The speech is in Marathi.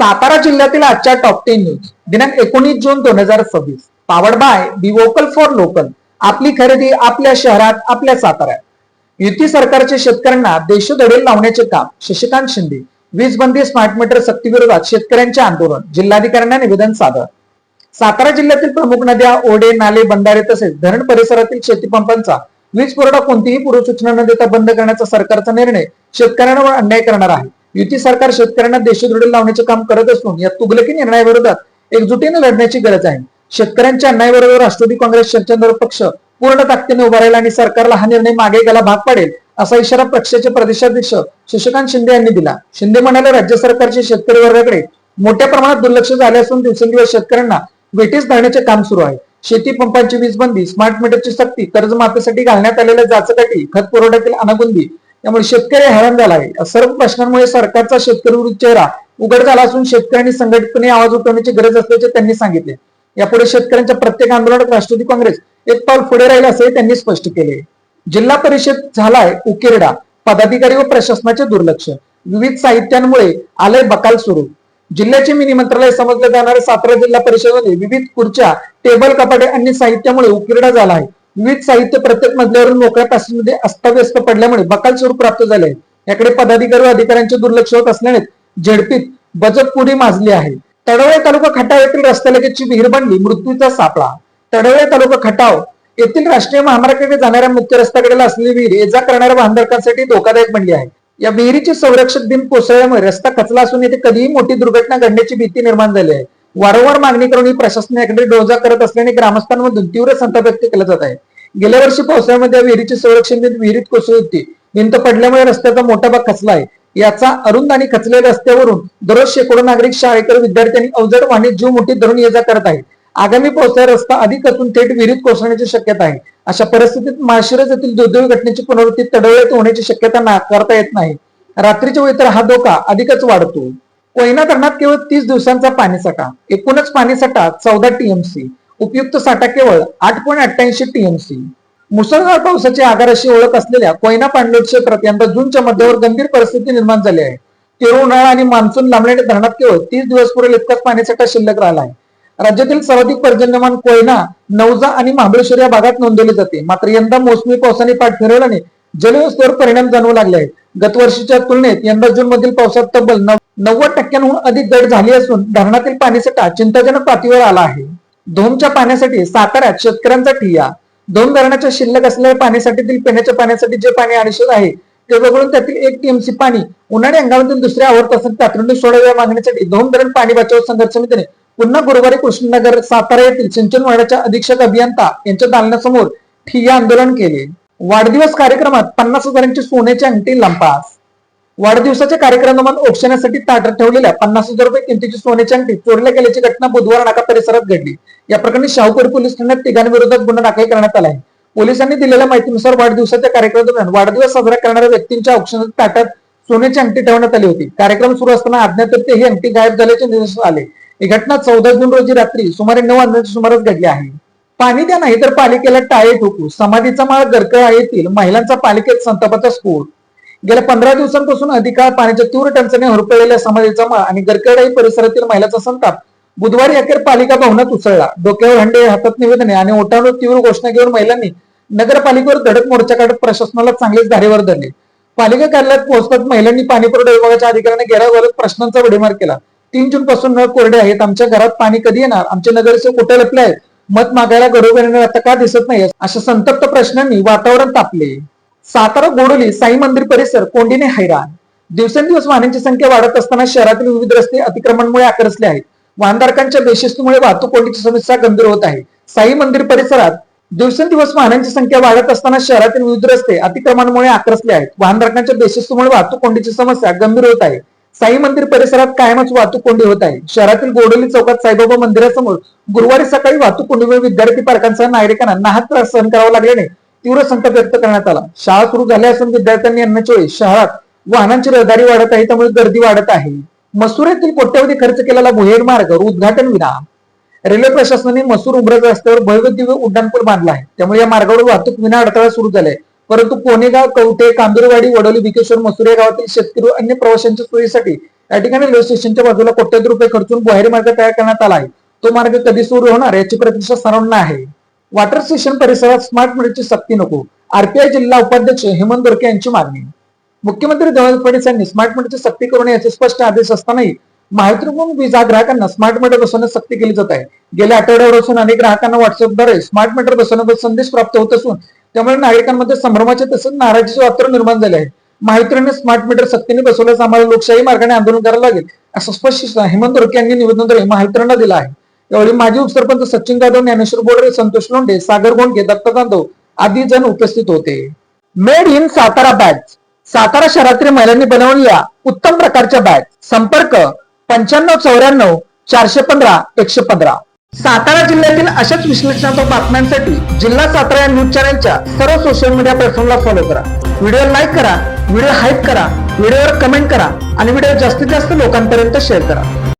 सातारा जिल्ह्यातील आजच्या टॉप 10 न्यूज दिनांक 19 जून 2026 powered by be vocal for local. आपली खरेदी आपल्या शहरात, आपल्या साताऱ्यात. युती सरकारचे शेतकऱ्यांना देशोधडीला लावण्याचे काम. शशिकांत शिंदे. वीज बंदी स्मार्ट मीटर सक्तीविरोधात शेतकऱ्यांचे आंदोलन. जिल्हाधिकाऱ्यांना निवेदन सादर. सातारा जिल्ह्यातील प्रमुख नद्या, ओढे, नाले, बंधारे तसेच धरण परिसरातील शेतीपंपांचा वीज पुरवठा कोणतीही पूर्वसूचना न देता बंद करण्याचा सरकारचा निर्णय शेतकऱ्यांवर अन्याय करणार आहे. युती सरकार शेतकऱ्यांना देशोधडीला लावण्याचे काम करत असून या तुगलकी निर्णयाविरोधात एकजुटीने लढण्याची गरज आहे. शेतकऱ्यांच्या अन्यायाविरोधात राष्ट्रवादी काँग्रेस शरदचंद्र पक्ष पूर्ण ताकदीने उभा राहील आणि सरकारला हा निर्णय मागे घ्यायला भाग पाडेल असा इशारा पक्षाचे प्रदेशाध्यक्ष शशिकांत शिंदे यांनी दिला. शिंदे म्हणाले, राज्य सरकारचे शेतकरी वर्गाकडे मोठ्या प्रमाणात दुर्लक्ष झाले असून दिवसेंदिवस शेतकऱ्यांना वेठीस धरण्याचे काम सुरू आहे. शेती पंपांची वीज बंदी, स्मार्ट मीटरची सक्ती, कर्जमाफीसाठी घालण्यात आलेल्या जाचकाठी, खत पुरवठ्यातील अनागोंदी यामुळे शेतकरी हैराण झाला आहे. या सर्व प्रश्नांमुळे सरकारचा शेतकरी विरुद्ध चेहरा उघड झाला असून शेतकऱ्यांनी संघटितपणे आवाज उठवण्याची गरज असल्याचे त्यांनी सांगितले. यापुढे शेतकऱ्यांच्या प्रत्येक आंदोलनात राष्ट्रवादी काँग्रेस एक पाऊल पुढे राहील असे त्यांनी स्पष्ट केले. जिल्हा परिषद झालाय उकिरडा, पदाधिकारी व प्रशासनाचे दुर्लक्ष. विविध साहित्यांमुळे आलंय बकाल सुरू. जिल्ह्याचे मिनी मंत्रालय समजले जाणारे सातारा जिल्हा परिषदेमध्ये विविध खुर्च्या, टेबल, कपाटे आणि साहित्यामुळे उकिरडा झाला आहे. विविध साहित्य प्रत्येक मजल्यावरून मोकळ्या पॅसेजमध्ये अस्ताव्यस्त पडल्यामुळे बकाल स्वरूप प्राप्त झाले आहे. याकडे पदाधिकारी व अधिकाऱ्यांचे दुर्लक्ष होत असल्याने झडपीत बजतपुरी माजली आहे. तडवळे तालुका खटाव येथील रस्त्यालगतची विहीर बनली मृत्यूचा सापळा. तडवळे तालुका खटाव येथील राष्ट्रीय महामार्गाकडे जाणाऱ्या मुख्य रस्त्याकडे असलेली विहीर ये जा करणाऱ्या वाहनधारकांसाठी धोकादायक बनली आहे. या विहिरीचे संरक्षक बिंब कोसळल्यामुळे रस्ता खचला असून येथे कधीही मोठी दुर्घटना घडण्याची भीती निर्माण झाली आहे. वारंवार मागणी करून ही प्रशासनाकडे डोळा करत असल्याने ग्रामस्थांमधून तीव्र संताप व्यक्त केला जात आहे. गेल्या वर्षी पावसाळ्यामध्ये या विहिरीचे संरक्षण भिंत विहिरीत कोसळली होती. भिंत पडल्यामुळे रस्त्याचा मोठा भाग खचला आहे. याचा अरुंद आणि खचलेल्या रस्त्यावरून दररोज शेकडो नागरिक, शाळेकर, विद्यार्थ्यांनी अवजड वाहने जीव मुठीत धरून ये जा करत आहेत. आगामी पावसाळ्यात रस्ता अधिक खचून थेट विहिरीत कोसळण्याची शक्यता आहे. अशा परिस्थितीत माळशिरस येथील दुर्दैवी घटनेची पुनरावृत्ती तडवळ्यात होण्याची शक्यता नाकारता येत नाही. रात्रीच्या वेळी तर हा धोका अधिकच वाढतो. कोयना धरणात केवळ 30 दिवसांचा पाणीसाठा. एकूणच पाणीसाठा 14 टीएमसी. उपयुक्त साठा केवळ 8.88 टीएमसी. मुसळधार पावसाची आगार अशी ओळख असलेल्या कोयना पाणलोट क्षेत्रात यंदा जूनच्या मध्यावर गंभीर परिस्थिती निर्माण झाली आहे. तीव्र उन्हाळा आणि मान्सून लांबण्याने धरणात केवळ 30 दिवस पुरेल इतकाच पाणीसाठा शिल्लक राहिला आहे. राज्यातील सर्वाधिक पर्जन्यमान कोयना, नवजा आणि महाबळेश्वर या भागात नोंदवले जाते. मात्र यंदा मोसमी पावसाने पाठ फिरवल्याने जलव्यवस्थेवर परिणाम जाणवू लागले आहेत. गतवर्षीच्या तुलनेत यंदा जून मधील पावसात तब्बल 90% अधिक घट झाली असून धरणातील पाणीसाठा चिंताजनक पातळीवर आला आहे. धोमच्या पाण्यासाठी साताऱ्यात शेतकऱ्यांचा ठिय्या. धोम धरणाच्या शिल्लक असलेल्या पाण्यासाठीतील पिण्याच्या पाण्यासाठी जे पाणी आवश्यक आहे ते वगळून त्यातील 1 टीएमसी पाणी उन्हाळी हंगामातील दुसऱ्या आवर्तासाठी तातडीने सोडाव्या मागणीसाठी धोम धरण पाणी बचाव संघर्ष समितीने पुन्हा गुरुवारी कृष्णनगर सातारा येथील सिंचन विभागाच्या अधीक्षक अभियंता यांच्या दालनासमोर ठिय्या आंदोलन केले. वाढदिवस कार्यक्रमात 50,000ची सोन्याची अंगठी लंपास. वाढदिवसाच्या कार्यक्रमात औक्षण्यासाठी ताटात ठेवलेल्या 50,000 रुपये किमतीची सोन्याची अंगठी चोरीला गेल्याची घटना बुधवार नाका परिसरात घडली. या प्रकरणी शाहूपुरी पोलीस ठाण्यात तिघांविरोधात गुन्हा दाखल करण्यात आला आहे. पोलिसांनी दिलेल्या माहितीनुसार वाढदिवसाच्या कार्यक्रमादरम्यान वाढदिवस साजरा करणाऱ्या व्यक्तींच्या औक्षणाच्या ताटात सोन्याची अंगठी ठेवण्यात आली होती. कार्यक्रम सुरू असताना अज्ञातरीत्या ही अंगठी गायब झाल्याचे निदर्शनास आले. ही घटना 14 जून रोजी रात्री सुमारे 9 वाजण्याच्या सुमारास घडली आहे. पाणी द्या नाही तर पालिकेला टाळे ठोकू. समाधीचा माळ गरकळा येथील महिलांचा पालिकेत संतापाचा स्फोट. गेल्या 15 दिवसांपासून अधिक काळ पाण्याच्या तीव्र टंचाईने होरपळलेल्या समाधीचा माळ आणि गरकळा परिसरातील महिलांचा संताप बुधवारी अखेर पालिका भवनात उसळला. डोक्यावर हंडे, हातात निवेदने आणि ओठांवर तीव्र घोषणा घेऊन महिलांनी नगरपालिकेवर धडक मोर्चा काढत प्रशासनाला चांगलेच धारेवर धरले. पालिका कार्यालयात पोहोचताच महिलांनी पाणीपुरवठा विभागाच्या अधिकाऱ्यांना घेराव घालत प्रश्नांचा भडीमार केला. 3 जून पासून नळ कोरडे आहेत. आमच्या घरात पाणी कधी येणार? आमचे नगरसेवक कुठे लपले आहेत? मत मागायला घरोघरी आता का दिसत नाही? अशा संतप्त प्रश्नांनी वातावरण तापले. सातारा गोडोली साई मंदिर परिसर कोंडीने हैराण. दिवसेंदिवस वाहनांची संख्या वाढत असताना शहरातील विविध रस्ते अतिक्रमणामुळे आकर्षले आहेत. वाहनधारकांच्या बेशिस्तीमुळे वाहतूक कोंडीची समस्या गंभीर होत आहे. साई मंदिर परिसरात दिवसेंदिवस वाहनांची संख्या वाढत असताना शहरातील विविध रस्ते अतिक्रमणामुळे आकर्षले आहेत. वाहनधारकांच्या बेशिस्तीमुळे वाहतूक कोंडीची समस्या गंभीर होत आहे. साई मंदिर परिसरात कायमच वाहतूक कोंडी होत आहे. शहरातील गोडोली चौकात साईबाबा मंदिरासमोर गुरुवारी सकाळी वाहतूक कोंडीमुळे विद्यार्थी पालकांसह नागरिकांना नाहक त्रास सहन करावा लागल्याने तीव्र संताप व्यक्त करण्यात आला. शाळा सुरू झाल्या असून विद्यार्थ्यांनी आणण्याच्या वेळी शहरात वाहनांची रहदारी वाढत आहे, त्यामुळे गर्दी वाढत आहे. मसूर येथील कोट्यवधी खर्च केलेला भुहेड मार्ग उद्घाटन विना. रेल्वे प्रशासनाने मसूर उमरज रस्त्यावर भव्य दिव्य उड्डाणपूल बांधला आहे. त्यामुळे या मार्गावर वाहतूक विना अडथळा सुरू झालाय. परंतु कोणेगाव, कवठे, कांदुरवाडी, वडोली, भिकेश्वर, मसूर या गावातील शेतकरी व अन्य प्रवाशांच्या सोयीसाठी या ठिकाणी रेल्वे स्टेशनच्या बाजूला कोट्यवधी रुपये खर्चून भुयारी मार्ग तयार करण्यात आला आहे. तो मार्ग कधी सुरू होणार याची प्रतीक्षा सर्वांना आहे. वॉटर स्टेशन परिसरात स्मार्ट मीटरची सक्ती नको, आरपीआय जिल्हा उपाध्यक्ष हेमंत गोरखे यांची मागणी. मुख्यमंत्री देवेंद्र फडणवीस यांनी स्मार्ट मीटरची सक्ती करू नये याचे स्पष्ट आदेश असतानाही महावितरण वीज ग्राहकांना स्मार्ट मीटर बसवण्यास सक्ती केली जात आहे. गेल्या आठवड्यापासून अनेक ग्राहकांना व्हॉट्सअपद्वारे स्मार्ट मीटर बसवण्याचा संदेश प्राप्त होत असून त्यामुळे नागरिकांमध्ये संभ्रमाचे तसेच नाराजीचे वातावरण निर्माण झाले आहे. महावितरणने स्मार्ट मीटर सक्तीने बसवल्यास आम्हाला लोकशाही मार्गाने आंदोलन करायला लागेल असं स्पष्ट हेमंत गोरखे यांनी निवेदनाद्वारे महावितरणला दिला आहे. यावेळी माजी उपसरपंच सचिन जाधव, ज्ञानेश्वर बोडरे, संतोष लोंढे, सागर गोंडके, दत्ता जाधव आदी जण उपस्थित होते. Made in Satara bag. Satara शहरातील महिलांनी बनवलेल्या उत्तम प्रकारच्या बॅग. संपर्क 9594 415 115. सातारा जिल्ह्यातील अशाच विश्लेषणात्मक बातम्यांसाठी जिल्हा सातारा या न्यूज चॅनलच्या सर्व सोशल मीडिया प्लॅटफॉर्मला फॉलो करा. व्हिडिओ लाईक करा, व्हिडिओ हाईप करा, व्हिडिओवर कमेंट करा आणि व्हिडिओ जास्तीत जास्त लोकांपर्यंत शेअर करा.